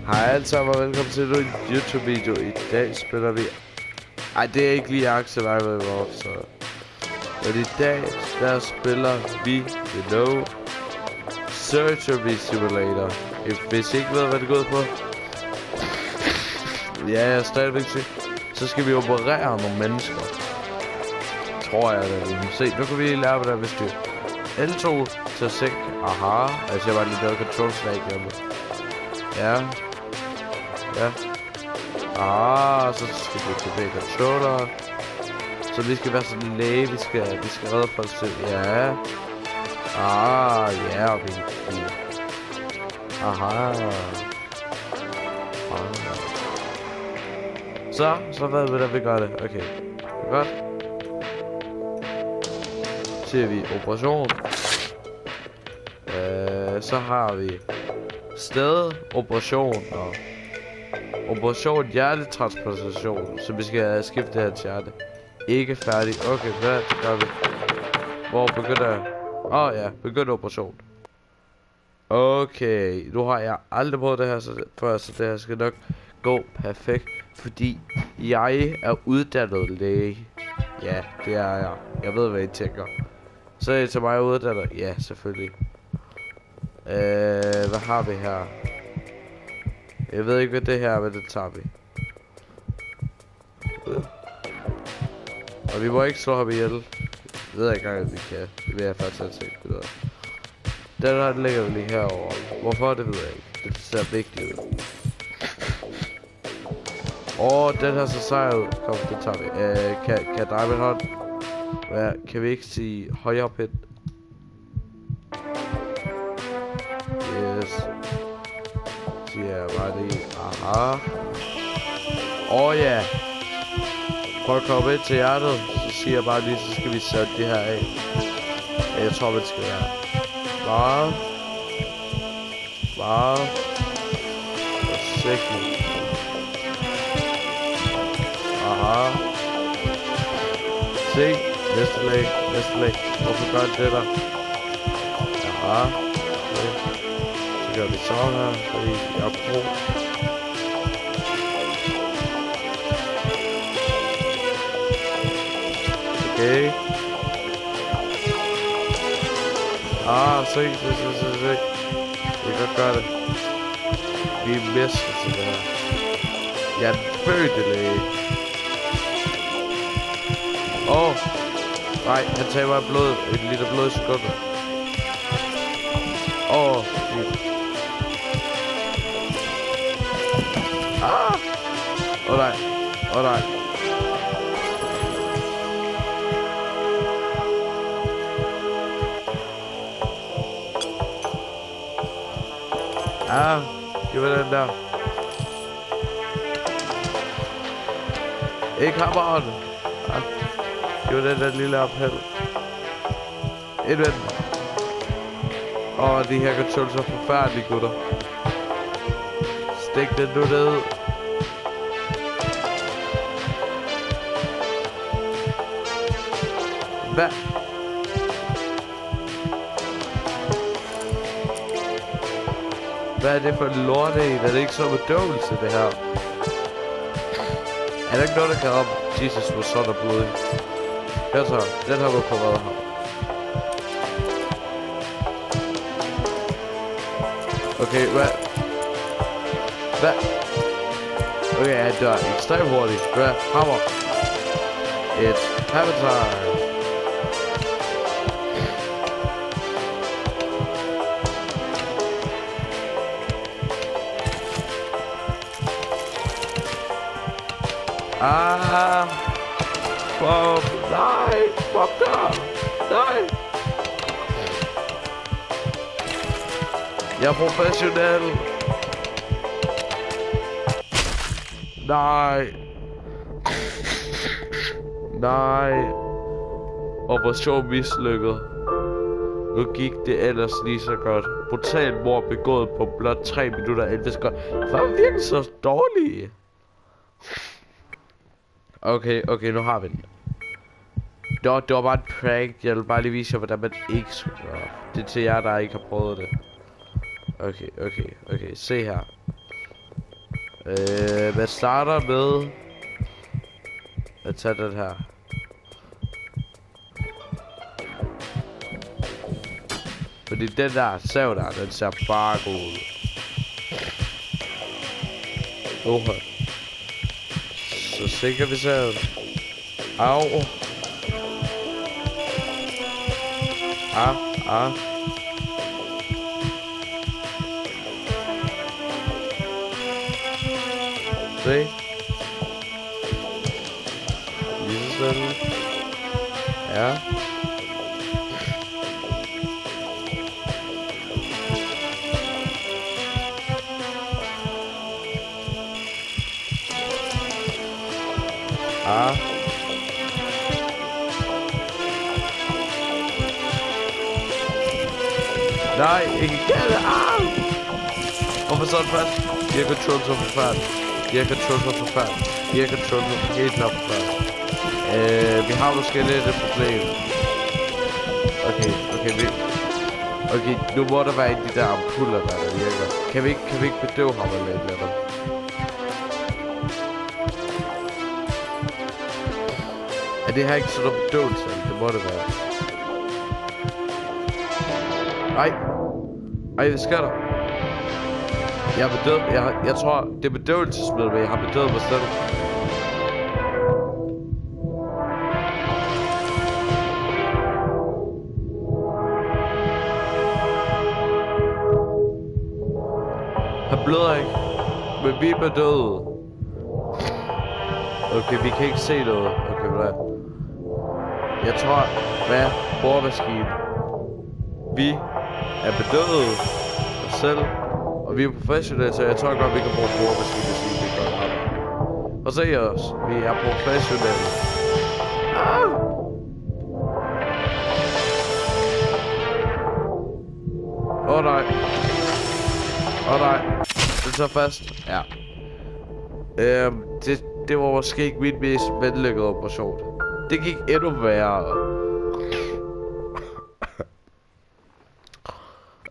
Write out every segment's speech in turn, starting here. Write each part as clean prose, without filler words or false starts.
Hej alle sammen og velkommen til en YouTube-video. I dag spiller vi... Ej, det er ikke lige Ark Survival Evolved, så... Men i dag, der spiller vi, you know, Surgery Simulator. Hvis I ikke ved, hvad det går ud på... Ja, jeg er stadigvæk syg. Så skal vi operere nogle mennesker. Tror jeg det. Vi må se. Nu kan vi lige lære, hvordan vi styrer. L2 til sænk. Aha. Altså, jeg var lige noget control-slag hjemme. Ja. Ja. Så skal vi tilbage controller. Så vi skal være sådan en læge. Vi skal redde folk til. Ja. Ja, vi. Aha. Så ved vi, hvordan vi gør det. Okay. Godt. Ser vi operation. Så har vi sted, operation og operation hjertetransplantation. Så vi skal skifte det her til hjerte. Ikke færdig. Okay, hvad gør vi? Hvor begynder jeg? Ja, begynder operation. Okay, nu har jeg aldrig prøvet det her før, så det her skal nok gå perfekt. Fordi jeg er uddannet læge. Ja, det er jeg. Jeg ved, hvad I tænker. Så er I til mig uddannet? Ja, selvfølgelig. Hvad har vi her? Jeg ved ikke, hvad det her er, men det tager vi. Og vi må ikke slå ham ihjel. Jeg ved ikke engang, at vi kan. Det vil jeg faktisk have tænkt videre. Den her, den ligger vi lige herovre. Hvorfor, det ved jeg ikke. Det ser vigtigt ud. Den her så sej ud. Kom, det tager vi. Kan jeg dreje min hånd? Hvad? Kan vi ikke sige højre pind? Yes. Siger jeg bare lige. Aha. Ja. Prøv at komme ind til hjertet. Så siger jeg bare lige, så skal vi sætte det her af. Jeg tror, det skal være. Bare. Sikkert. Aha. Se. Næste lag. Hvorfor gør det der? Aha. Okay. Så gør vi sådan her, fordi jeg er pro. Okay. Se. Vi kan gøre det. Vi er mestre til det her. Jeg er en bødelæge. Nej, han tager mig blod. Et liter blod i sekundet. Shit. Nej. Giv mig den der. Ikke hammeren. Giv mig den der lille ophæld. Indvendt. De her controls er forfærdelige, gutter. Stik den nu ned. Hvad? Hvad er det for en lorte en? Er det ikke så bedøvelse, det her? Er der ikke noget, der kan op? Jesus, hvor sådan er blodig. Her så, den har du på hvad her. Okay, hvad? Okay, jeg dør ekstremt hurtigt. Hvad? Hammer. It's hammer time. Nej, fuck dig. Nej. Jeg er professionel. Nej. Operation mislykket. Nu gik det ellers lige så godt. Brutalt mord begået på blot 3 minutter. Det skal virkelig så dårligt. Okay, nu har vi den. Det var bare et prank. Jeg vil bare lige vise jer, hvordan man ikke skulle gøre. Det er til jer, der ikke har prøvet det. Okay. Se her. Man starter med at tage den her. Fordi den der sav der, den ser bare god ud. Okay. Så sænker vi saven. Au. Se. Lige så stille. Ja. Nej, ikke gælde. Hvorfor så er det fast? De har control så forfærdeligt. De har control så forfærdeligt. De har control så helt nok forfærdeligt. Vi har måske lidt et problem. Okay, nu må der være en af de der ampuller, der virker. Kan vi ikke bedøve ham eller et eller andet? Er det her ikke sådan noget bedøvelse? Det må det være. Ej, hvad sker der? Jeg er bedøvet. Jeg tror, det er bedøvelsesmiddel, men jeg har bedøvet mig selv. Han bløder ikke. Men vi er bedøvet. Okay, vi kan ikke se noget. Okay, hvad er det? Jeg tror, hvad? Boremaskine. Vi er bedøvet os selv, og vi er professionelle, så jeg tror godt, vi kan bruge boremaskine, hvis vi kan gøre det. Og se os, vi er professionelle. Åh nej. Den tager fast. Ja. Det var måske ikke min mest vellykkede operation. Det gik endnu værre.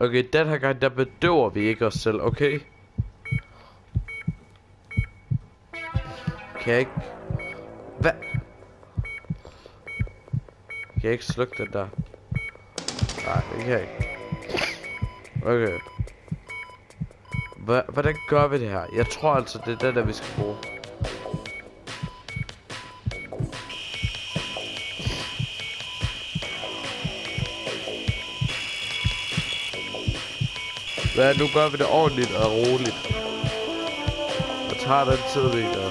Okay, den her gang, der bedøver vi ikke os selv, okay? Kan jeg ikke... Hvad? Kan jeg ikke slukke den der? Nej, det kan jeg ikke. Okay. Hvordan gør vi det her? Jeg tror altså, det er den der, vi skal bruge. Hvad, nu gør vi det ordentligt og roligt. Og tager den tid, vi gør.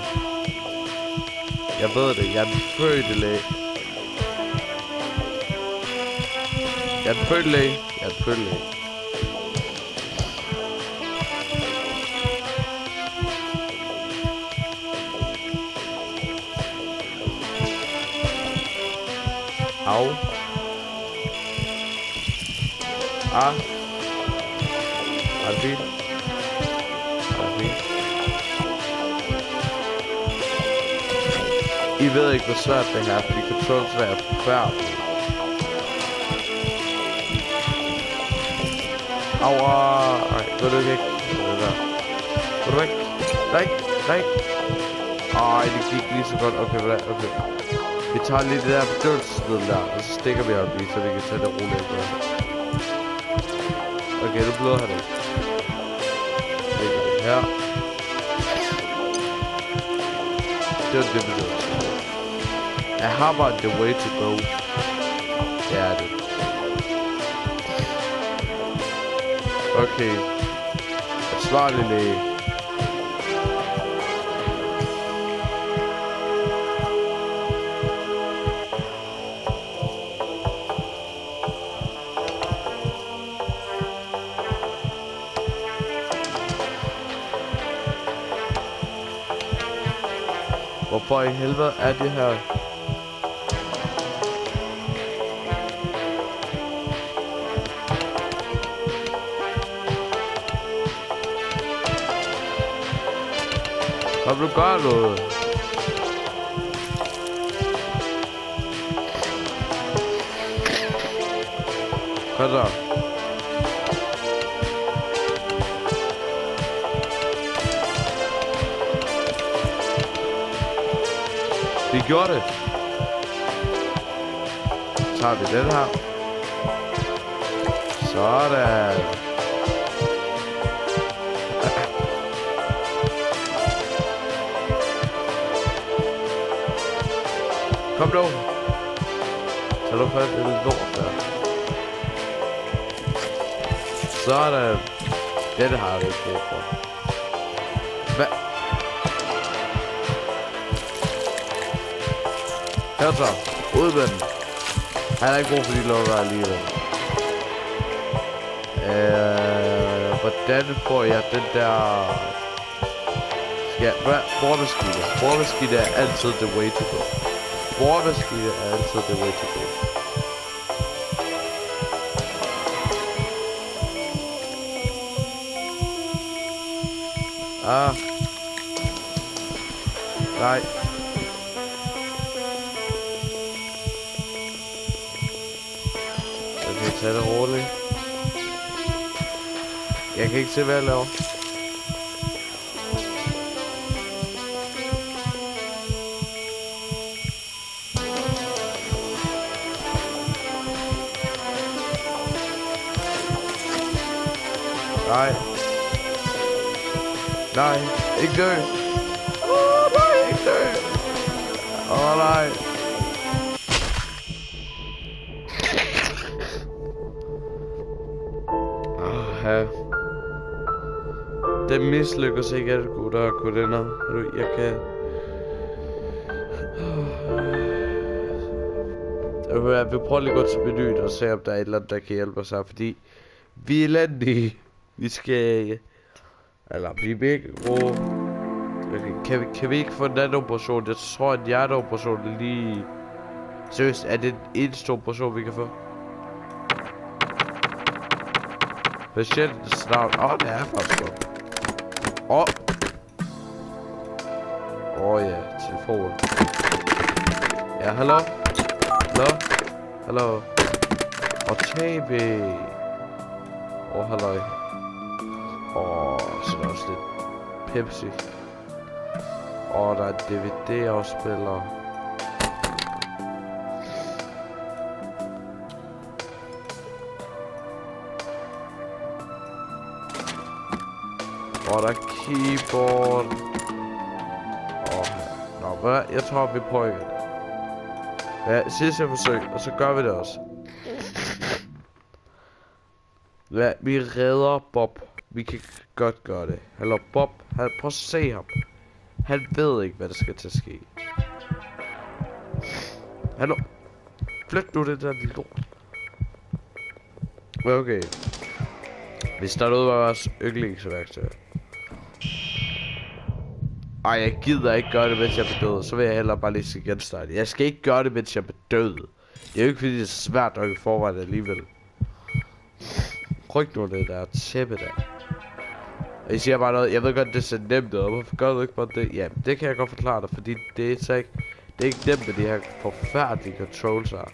Jeg ved det, jeg er den fødte læge. Jeg er den fødte læge. Au. Er det fint? I ved ikke, hvor svært det her er, fordi controls er forfærdeligt. Ej, gå du ikke. Gå du ikke. Nej. Ej, det gik lige så godt. Okay. Vi tager lige det der bedøvelsesmiddel der, og så stikker vi op lige, så vi kan tage det roligt. Okay, nu bløder han ikke. Her. Det var det bedøvelse. Jeg har bare the way to go. Det er det. Okay. Ansvarlig læge. Hvorfor i helvede er det her? Kom du gør noget? Kom så. Vi gjorde det. Så tager vi den her. Sådan. Kom nu. Tag du fat i det lort der. Sådan. Den har vi ikke brug for. Hvad? Her så. Ud med den. Han har ikke brug for de lukker alligevel. Hvordan får jeg den der... Bordmaskine. Bordmaskine er altid the way to go. Bordmaskine er altid the way to go. Ah. Nej. Okay, tag det roligt. Jeg kan ikke se, hvad jeg laver. Nej. Nej, ikke dø. Nej, ikke dø. Nej. Det mislykkes ikke alt, gutter og gutinder. Jeg kan... Jeg vil prøve lige at gå til menuen og se, om der er et eller andet, der kan hjælpe os her, fordi vi er elendige. Vi skal... Eller blive mega gode. Kan vi ikke få en anden operation? Jeg tror, at en hjerteoperation er lige... Seriøst, er det en eneste operation, vi kan få? Patientens navn. Det er faktisk godt. Ja, telefon. Ja, hallo? Hallo? Og TV. Halløj. Så er der også lidt Pepsi. Der er en DVD-afspiller. Der er keyboard. Jeg tror vi prøver igen. Ja, sidste forsøg, og så gør vi det også. Ja, vi redder Bob. Vi kan godt gøre det. Hallo Bob, prøv at se ham. Han ved ikke, hvad der skal til at ske. Hallo. Flyt nu det der lort. Okay. Vi starter ud med vores yndlingsværktøj. Jeg gider ikke gøre det, mens jeg er bedød. Så vil jeg heller bare lige genstarte. Jeg skal ikke gøre det, mens jeg er bedød. Det er jo ikke fordi, det er svært nok i forvejen alligevel. Ryk nu det der tæppe der. Og I siger bare noget. Jeg ved godt, det ser nemt ud. Hvorfor gør du ikke bare det? Ja, det kan jeg godt forklare dig. Fordi det er så ikke... Det er ikke nemt med de her forfærdelige controls her.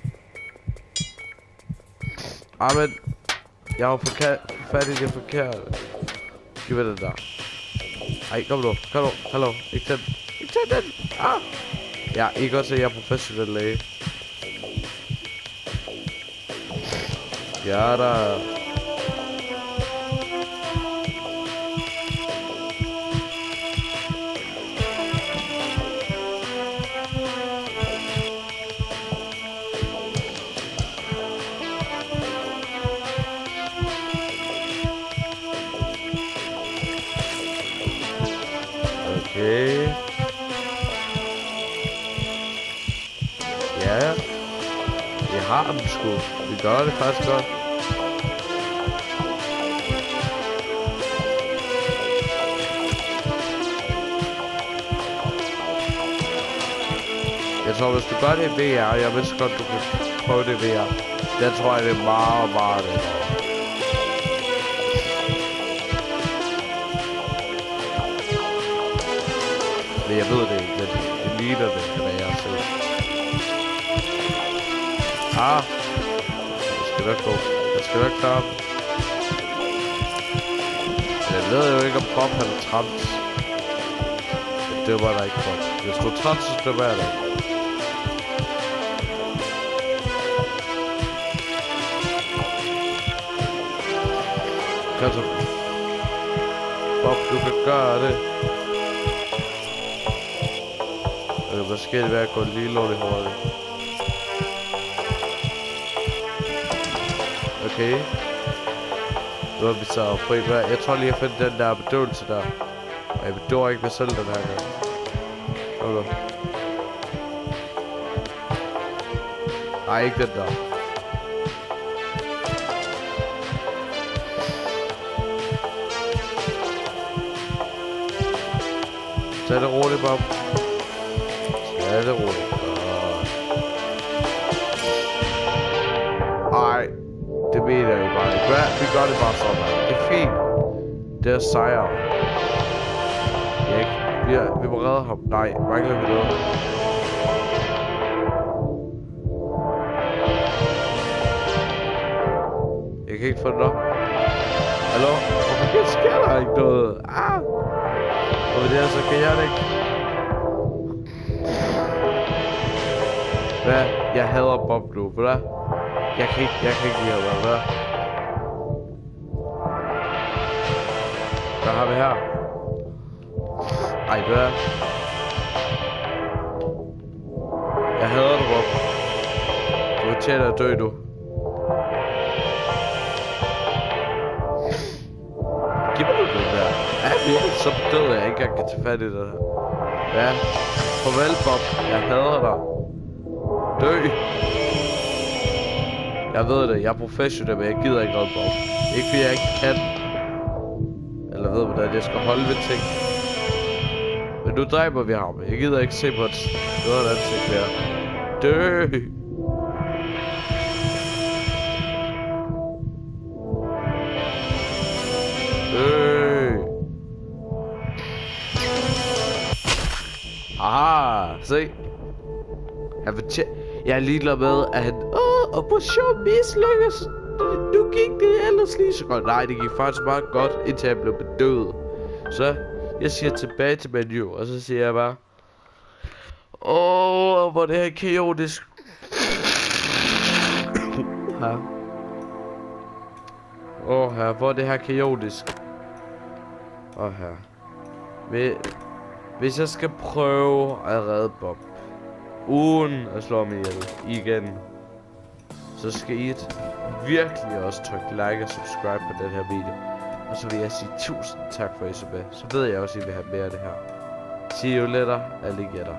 Men... Jeg har fat i det forkerte. Giv mig den der. Ej, kom nu. Hallo. Ikke tænd den. Ja, I kan godt se, at jeg er professionel læge. Ja, der. Okay. Ja. Vi har dem sgu. Vi gør det faktisk godt. Jeg tror, hvis du gør det i VR, jeg vidste godt, du kan prøve det i VR. Der tror jeg, det er meget det. Men jeg ved det ikke, det ligner det, hvad jeg har set. Det skal nok gå. Jeg skal nok klare den. Jeg ved jo ikke, om Bob han er trams. dømmer dig ikke Bob. Hvis du er træt, så dømmer jeg dig ikke. Kom så. Bob, du kan gøre det. Det kan måske være at gå lige lovligt hurtigt. Okay. Nu har vi så fri. Jeg tror lige, jeg finder den der bedøvelse der. Og jeg bedøver ikke mig selv den her gang. Okay. Nej, ikke den der. Tag det roligt, Bob. Tag det roligt. Ej. Det mener jeg bare ikke. Vi gør det bare sådan her. Det er fint. Det er sejr. Vi må redde ham. Nej, mangler vi noget. Jeg kan ikke få det op. Hallo? Hvorfor sker der ikke noget? Og det her, så kan jeg det ikke. Hvad? Jeg hader Bob nu. Hvad? Jeg kan ikke lide ham. Hvad? Hvad har vi her? Ej, hvad? Jeg hader dig, Bob. Du er tæt at dø nu. Giv mig det der. Ja, virkelig så død, jeg ikke engang kan tage fat i det her. Ja. Farvel, Bob. Jeg hader dig. Dø. Jeg ved det. Jeg er professionel, men jeg gider ikke noget, Bob. Ikke fordi jeg ikke kan. Eller ved hvordan jeg skal holde ved ting. Men nu dræber vi ham. Jeg gider ikke se på noget af ansigt mere. Dø! Dø! Aha! Se! Han fortjener... Jeg er ligeglad med, at han... Operation mislykkes! Nu gik det ellers lige så godt. Nej, det gik faktisk meget godt, indtil jeg blev bedøvet. Så... Jeg siger tilbage til menu, og så siger jeg bare... hvor det her kaotisk. Her. Hvor det her kaotisk. Her. Hvis jeg skal prøve at redde Bob, uden at slå mig ihjel igen, så skal I virkelig også trykke like og subscribe på den her video. Og så vil jeg sige tusind tak for at I så med. Så ved jeg også, at I vil have mere af det her. See you later, alligator.